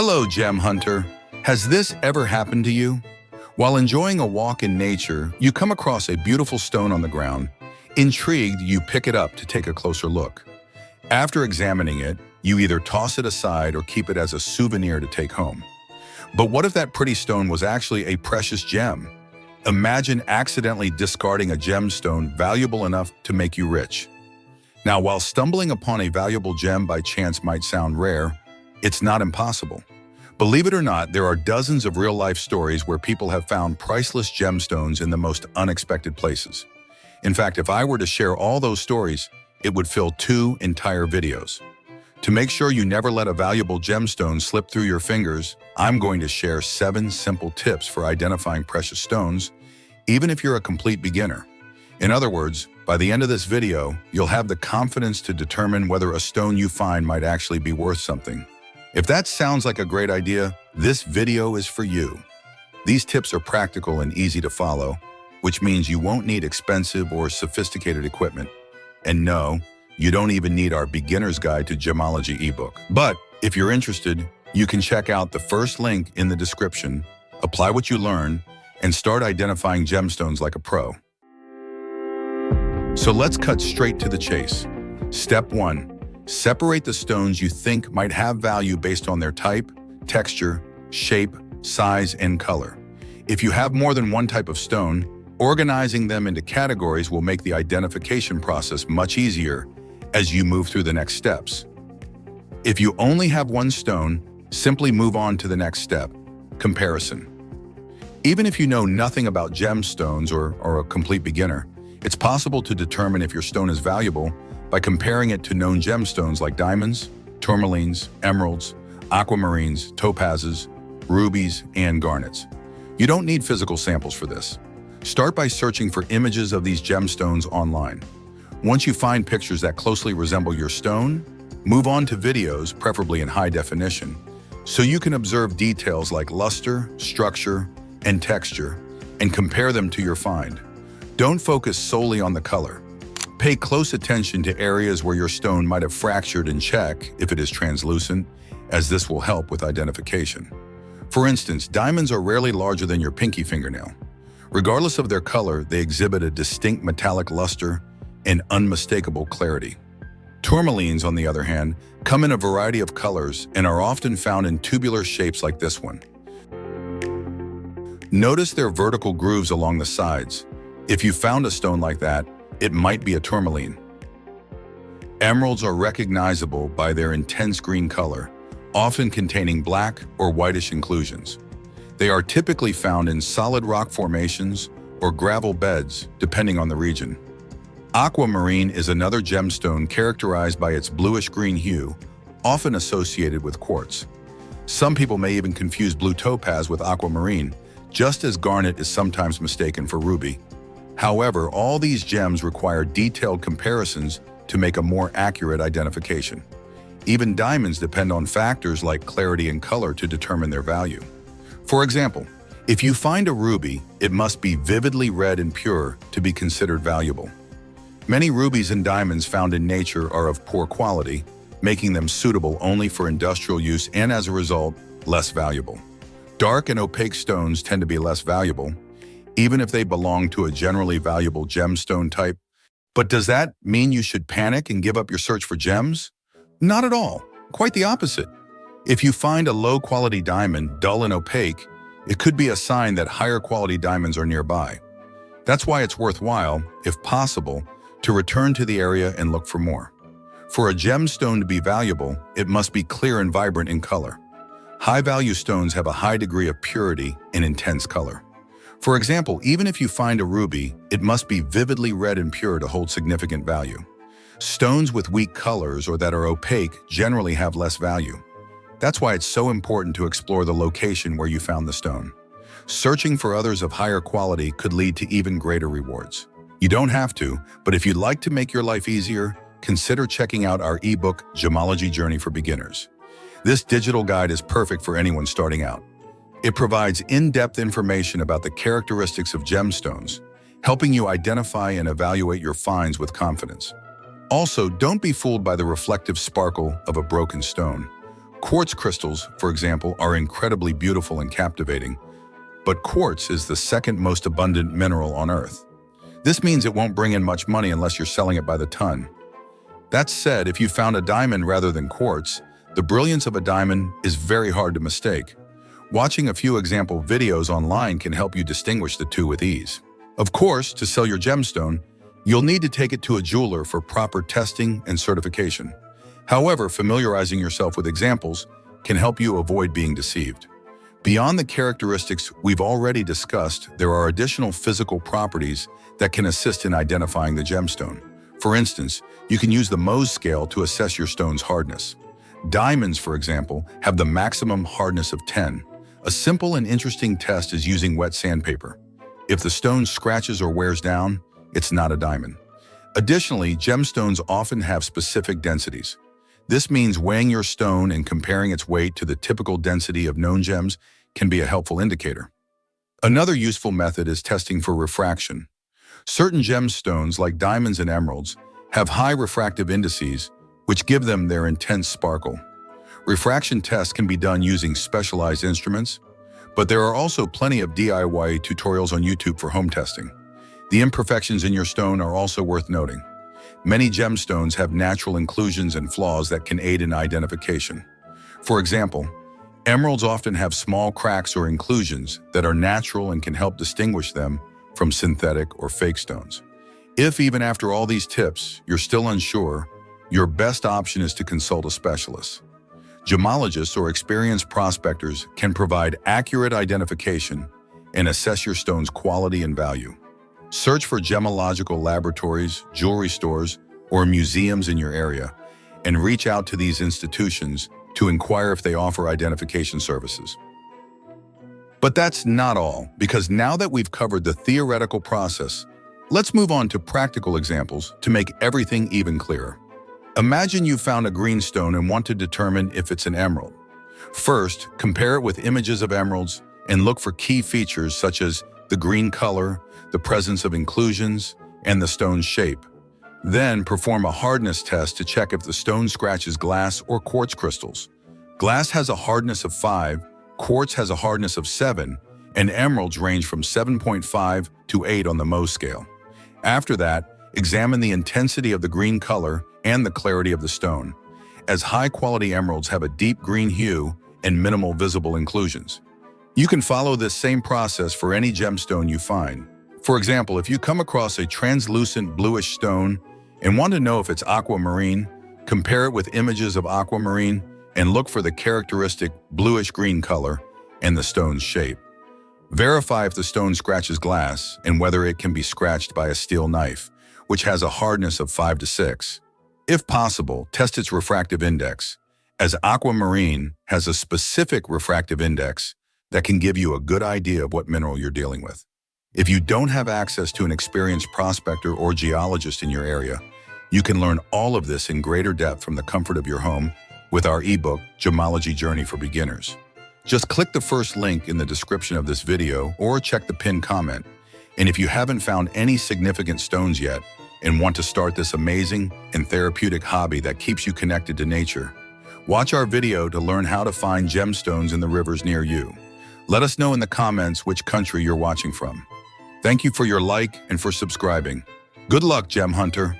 Hello, gem hunter. Has this ever happened to you? While enjoying a walk in nature, you come across a beautiful stone on the ground. Intrigued, you pick it up to take a closer look. After examining it, you either toss it aside or keep it as a souvenir to take home. But what if that pretty stone was actually a precious gem? Imagine accidentally discarding a gemstone valuable enough to make you rich. Now, while stumbling upon a valuable gem by chance might sound rare, it's not impossible. Believe it or not, there are dozens of real-life stories where people have found priceless gemstones in the most unexpected places. In fact, if I were to share all those stories, it would fill 2 entire videos. To make sure you never let a valuable gemstone slip through your fingers, I'm going to share 7 simple tips for identifying precious stones, even if you're a complete beginner. In other words, by the end of this video, you'll have the confidence to determine whether a stone you find might actually be worth something. If that sounds like a great idea, this video is for you. These tips are practical and easy to follow, which means you won't need expensive or sophisticated equipment. And no, you don't even need our beginner's guide to gemology ebook. But if you're interested, you can check out the first link in the description, apply what you learn, and start identifying gemstones like a pro. So let's cut straight to the chase. Step 1. Separate the stones you think might have value based on their type, texture, shape, size, and color. If you have more than one type of stone, organizing them into categories will make the identification process much easier as you move through the next steps. If you only have one stone, simply move on to the next step, comparison. Even if you know nothing about gemstones or a complete beginner, it's possible to determine if your stone is valuable by comparing it to known gemstones like diamonds, tourmalines, emeralds, aquamarines, topazes, rubies, and garnets. You don't need physical samples for this. Start by searching for images of these gemstones online. Once you find pictures that closely resemble your stone, move on to videos, preferably in high definition, so you can observe details like luster, structure, and texture, and compare them to your find. Don't focus solely on the color. Pay close attention to areas where your stone might have fractured and check if it is translucent, as this will help with identification. For instance, diamonds are rarely larger than your pinky fingernail. Regardless of their color, they exhibit a distinct metallic luster and unmistakable clarity. Tourmalines, on the other hand, come in a variety of colors and are often found in tubular shapes like this one. Notice their vertical grooves along the sides. If you found a stone like that, it might be a tourmaline. Emeralds are recognizable by their intense green color, often containing black or whitish inclusions. They are typically found in solid rock formations or gravel beds, depending on the region. Aquamarine is another gemstone characterized by its bluish-green hue, often associated with quartz. Some people may even confuse blue topaz with aquamarine, just as garnet is sometimes mistaken for ruby. However, all these gems require detailed comparisons to make a more accurate identification. Even diamonds depend on factors like clarity and color to determine their value. For example, if you find a ruby, it must be vividly red and pure to be considered valuable. Many rubies and diamonds found in nature are of poor quality, making them suitable only for industrial use and, as a result, less valuable. Dark and opaque stones tend to be less valuable, even if they belong to a generally valuable gemstone type. But does that mean you should panic and give up your search for gems? Not at all. Quite the opposite. If you find a low-quality diamond, dull and opaque, it could be a sign that higher-quality diamonds are nearby. That's why it's worthwhile, if possible, to return to the area and look for more. For a gemstone to be valuable, it must be clear and vibrant in color. High-value stones have a high degree of purity and intense color. For example, even if you find a ruby, it must be vividly red and pure to hold significant value. Stones with weak colors or that are opaque generally have less value. That's why it's so important to explore the location where you found the stone. Searching for others of higher quality could lead to even greater rewards. You don't have to, but if you'd like to make your life easier, consider checking out our ebook, Gemology Journey for Beginners. This digital guide is perfect for anyone starting out. It provides in-depth information about the characteristics of gemstones, helping you identify and evaluate your finds with confidence. Also, don't be fooled by the reflective sparkle of a broken stone. Quartz crystals, for example, are incredibly beautiful and captivating, but quartz is the second most abundant mineral on Earth. This means it won't bring in much money unless you're selling it by the ton. That said, if you found a diamond rather than quartz, the brilliance of a diamond is very hard to mistake. Watching a few example videos online can help you distinguish the two with ease. Of course, to sell your gemstone, you'll need to take it to a jeweler for proper testing and certification. However, familiarizing yourself with examples can help you avoid being deceived. Beyond the characteristics we've already discussed, there are additional physical properties that can assist in identifying the gemstone. For instance, you can use the Mohs scale to assess your stone's hardness. Diamonds, for example, have the maximum hardness of 10. A simple and interesting test is using wet sandpaper. If the stone scratches or wears down, it's not a diamond. Additionally, gemstones often have specific densities. This means weighing your stone and comparing its weight to the typical density of known gems can be a helpful indicator. Another useful method is testing for refraction. Certain gemstones, like diamonds and emeralds, have high refractive indices, which give them their intense sparkle. Refraction tests can be done using specialized instruments, but there are also plenty of DIY tutorials on YouTube for home testing. The imperfections in your stone are also worth noting. Many gemstones have natural inclusions and flaws that can aid in identification. For example, emeralds often have small cracks or inclusions that are natural and can help distinguish them from synthetic or fake stones. If even after all these tips, you're still unsure, your best option is to consult a specialist. Gemologists or experienced prospectors can provide accurate identification and assess your stone's quality and value. Search for gemological laboratories, jewelry stores, or museums in your area, and reach out to these institutions to inquire if they offer identification services. But that's not all, because now that we've covered the theoretical process, let's move on to practical examples to make everything even clearer. Imagine you found a green stone and want to determine if it's an emerald. First, compare it with images of emeralds and look for key features such as the green color, the presence of inclusions, and the stone's shape. Then perform a hardness test to check if the stone scratches glass or quartz crystals. Glass has a hardness of 5, quartz has a hardness of 7, and emeralds range from 7.5 to 8 on the Mohs scale. After that, examine the intensity of the green color and the clarity of the stone, as high-quality emeralds have a deep green hue and minimal visible inclusions. You can follow this same process for any gemstone you find. For example, if you come across a translucent bluish stone and want to know if it's aquamarine, compare it with images of aquamarine and look for the characteristic bluish-green color and the stone's shape. Verify if the stone scratches glass and whether it can be scratched by a steel knife, which has a hardness of 5 to 6. If possible, test its refractive index, as aquamarine has a specific refractive index that can give you a good idea of what mineral you're dealing with. If you don't have access to an experienced prospector or geologist in your area, you can learn all of this in greater depth from the comfort of your home with our ebook, Gemology Journey for Beginners. Just click the first link in the description of this video or check the pinned comment. And if you haven't found any significant stones yet and want to start this amazing and therapeutic hobby that keeps you connected to nature, watch our video to learn how to find gemstones in the rivers near you. Let us know in the comments which country you're watching from. Thank you for your like and for subscribing. Good luck, Gem Hunter.